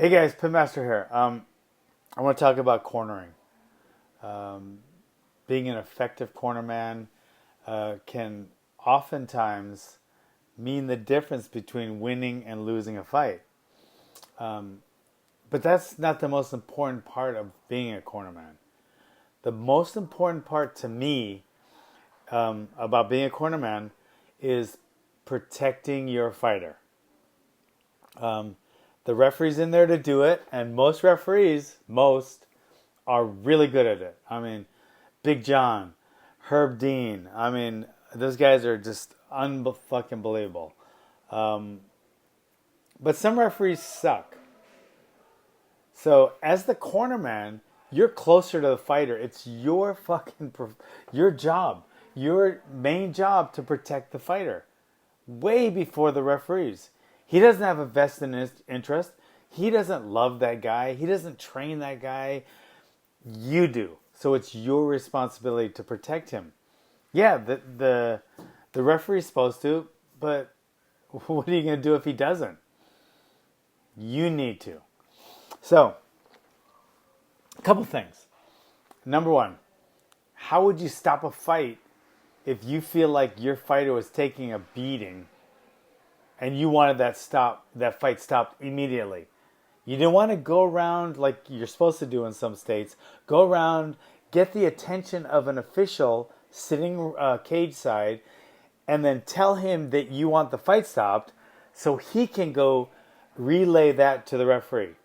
Hey guys, Pitmaster here. I want to talk about cornering. Um, Being an effective cornerman can oftentimes mean the difference between winning and losing a fight. But that's not the most important part of being a cornerman. The most important part to me about being a cornerman is protecting your fighter. The referee's in there to do it, and most referees, are really good at it. I mean, Big John, Herb Dean. I mean, those guys are just unfucking believable. But some referees suck. So as the cornerman, you're closer to the fighter. It's your your job, your main job to protect the fighter, way before the referees. He doesn't have a vested interest. He doesn't love that guy. He doesn't train that guy. You do. So it's your responsibility to protect him. Yeah, the referee's supposed to, but what are you going to do if he doesn't? You need to. So, a couple things. Number one, how would you stop a fight if you feel like your fighter was taking a beating and you wanted that fight stopped immediately? You didn't want to go around like you're supposed to do in some states. Go around, get the attention of an official sitting cage side, and then tell him that you want the fight stopped so he can go relay that to the referee.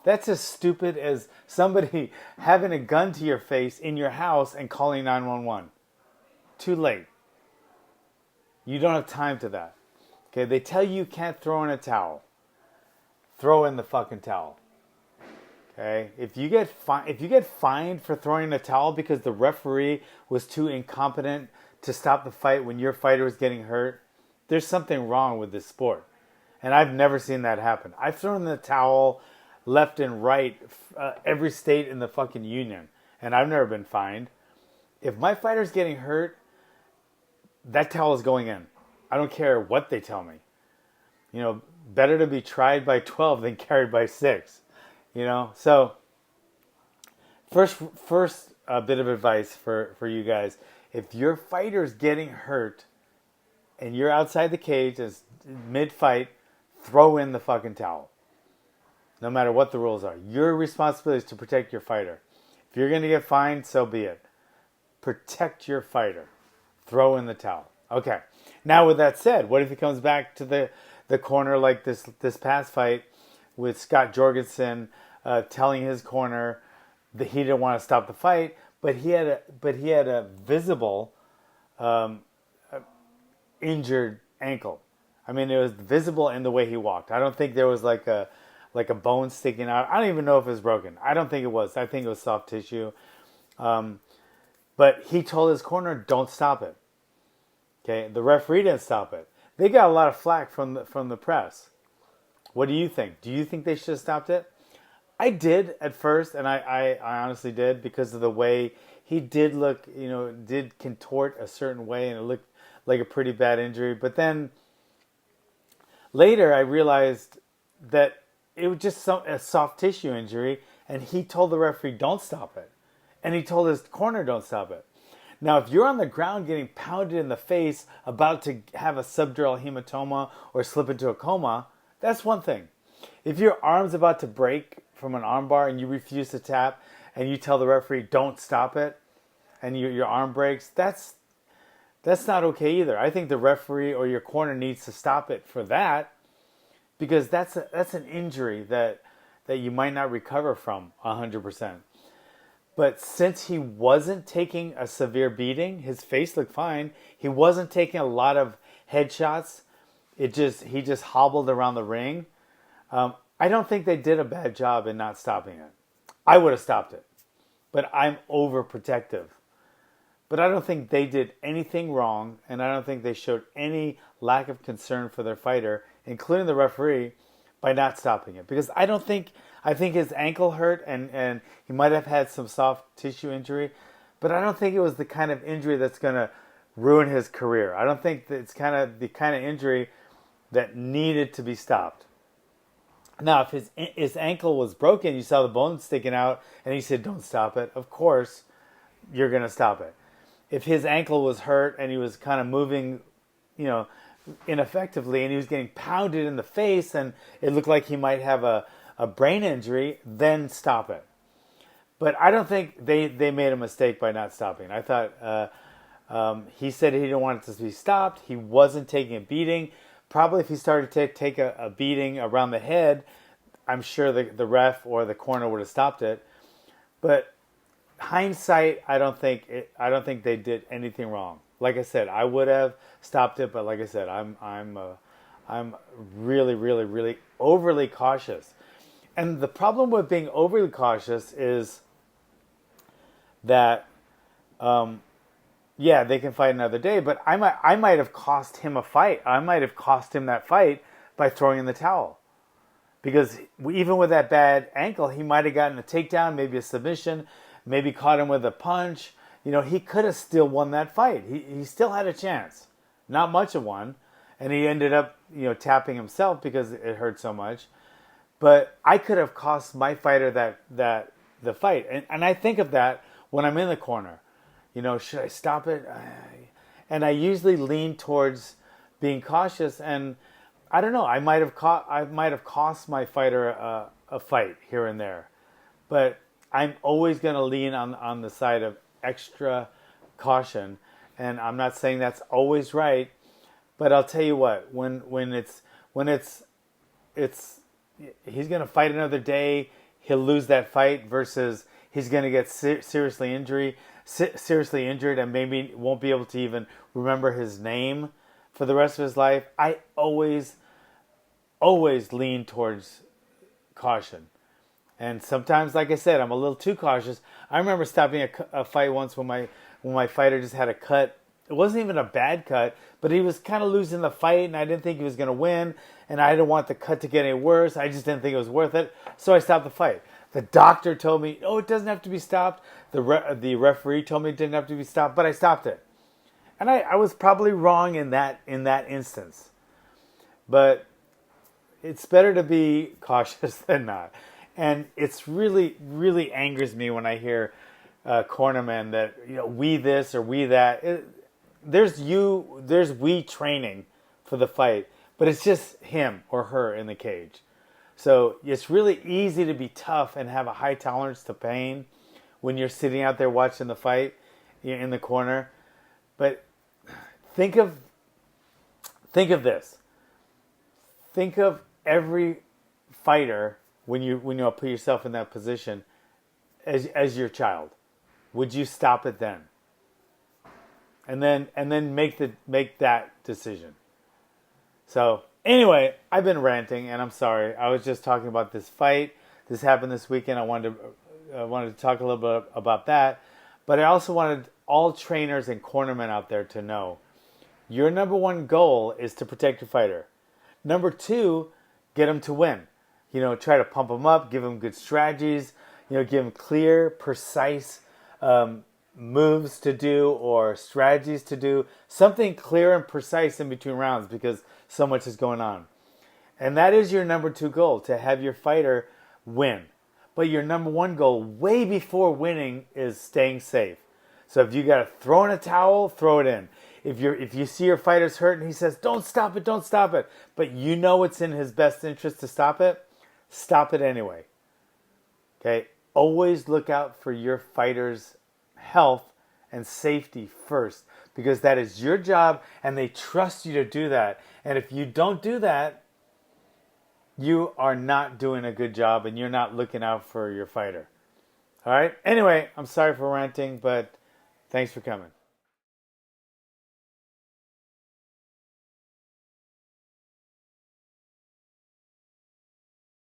That's as stupid as somebody having a gun to your face in your house and calling 911. Too late. You don't have time to that. Okay, they tell you can't throw in a towel. Throw in the fucking towel. Okay, if you get fined for throwing in a towel because the referee was too incompetent to stop the fight when your fighter was getting hurt, there's something wrong with this sport. And I've never seen that happen. I've thrown in the towel left and right, every state in the fucking union, and I've never been fined. If my fighter's getting hurt, that towel is going in. I don't care what they tell me. You know, better to be tried by 12 than carried by 6. You know, so first bit of advice for you guys: if your fighter's getting hurt and you're outside the cage as mid-fight, throw in the fucking towel. No matter what the rules are, your responsibility is to protect your fighter. If you're going to get fined, so be it. Protect your fighter. Throw in the towel. Okay. Now, with that said, what if he comes back to the corner like this past fight with Scott Jorgensen telling his corner that he didn't want to stop the fight, but he had a visible injured ankle. I mean, it was visible in the way he walked. I don't think there was like a bone sticking out. I don't even know if it was broken. I don't think it was. I think it was soft tissue. But he told his corner, don't stop it. Okay, the referee didn't stop it. They got a lot of flack from the press. What do you think? Do you think they should have stopped it? I did at first, and I honestly did, because of the way he did look, did contort a certain way, and it looked like a pretty bad injury. But then later I realized that it was just a soft tissue injury, and he told the referee, don't stop it. And he told his corner, don't stop it. Now, if you're on the ground getting pounded in the face, about to have a subdural hematoma or slip into a coma, that's one thing. If your arm's about to break from an armbar and you refuse to tap, and you tell the referee, don't stop it, and your arm breaks, that's not okay either. I think the referee or your corner needs to stop it for that, because that's an injury that you might not recover from 100%. But since he wasn't taking a severe beating, his face looked fine. He wasn't taking a lot of headshots. He just hobbled around the ring. I don't think they did a bad job in not stopping it. I would have stopped it, but I'm overprotective. But I don't think they did anything wrong, and I don't think they showed any lack of concern for their fighter, including the referee, by not stopping it. Because I think his ankle hurt, and he might have had some soft tissue injury, but I don't think it was the kind of injury that's going to ruin his career. I don't think that it's the kind of injury that needed to be stopped. Now, if his ankle was broken, you saw the bone sticking out, and he said, "Don't stop it." Of course, you're gonna stop it. If his ankle was hurt and he was kind of moving, you know, ineffectively, and he was getting pounded in the face, and it looked like he might have a brain injury, then stop it. But I don't think they made a mistake by not stopping. I thought he said he didn't want it to be stopped. He wasn't taking a beating. Probably if he started to take a beating around the head, I'm sure the ref or the corner would have stopped it. But hindsight, I don't think they did anything wrong. Like I said, I would have stopped it, but like I said, I'm really, really, really overly cautious. And the problem with being overly cautious is that, yeah, they can fight another day, but I might have cost him a fight. I might have cost him that fight by throwing in the towel. Because even with that bad ankle, he might have gotten a takedown, maybe a submission, maybe caught him with a punch. You know, he could have still won that fight. He still had a chance. Not much of one. And he ended up, you know, tapping himself because it hurt so much. But I could have cost my fighter the fight. And I think of that when I'm in the corner. You know, should I stop it? And I usually lean towards being cautious. And I don't know. I might have cost my fighter a fight here and there. But I'm always going to lean on the side of extra caution. And I'm not saying that's always right. But I'll tell you what. When it's he's going to fight another day, he'll lose that fight versus he's going to get seriously injured and maybe won't be able to even remember his name for the rest of his life. I always lean towards caution. And sometimes, like I said, I'm a little too cautious. I remember stopping a fight once when my fighter just had a cut. It wasn't even a bad cut, but he was kind of losing the fight, and I didn't think he was going to win, and I didn't want the cut to get any worse. I just didn't think it was worth it, so I stopped the fight. The doctor told me, "Oh, it doesn't have to be stopped." The referee told me it didn't have to be stopped, but I stopped it, and I was probably wrong in that instance. But it's better to be cautious than not, and it's really, really angers me when I hear cornermen that, you know, we this or we that. There's we training for the fight, but it's just him or her in the cage. So it's really easy to be tough and have a high tolerance to pain when you're sitting out there watching the fight in the corner. But think of this. Think of every fighter when you put yourself in that position as your child. Would you stop it then? And then make that decision. So anyway, I've been ranting, and I'm sorry. I was just talking about this fight. This happened this weekend. I wanted to talk a little bit about that, but I also wanted all trainers and cornermen out there to know your number one goal is to protect your fighter. Number two, get him to win. You know, try to pump him up, give him good strategies. You know, give him clear, precise moves to do or strategies to do, something clear and precise in between rounds because so much is going on. And that is your number two goal, to have your fighter win. But your number one goal, way before winning, is staying safe. So if you got to throw in a towel, throw it in. If you see your fighter's hurt and he says, don't stop it, but you know it's in his best interest to stop it anyway. Okay? Always look out for your fighter's health and safety first, because that is your job and they trust you to do that. And if you don't do that, you are not doing a good job and you're not looking out for your fighter. All right? Anyway, I'm sorry for ranting, but thanks for coming.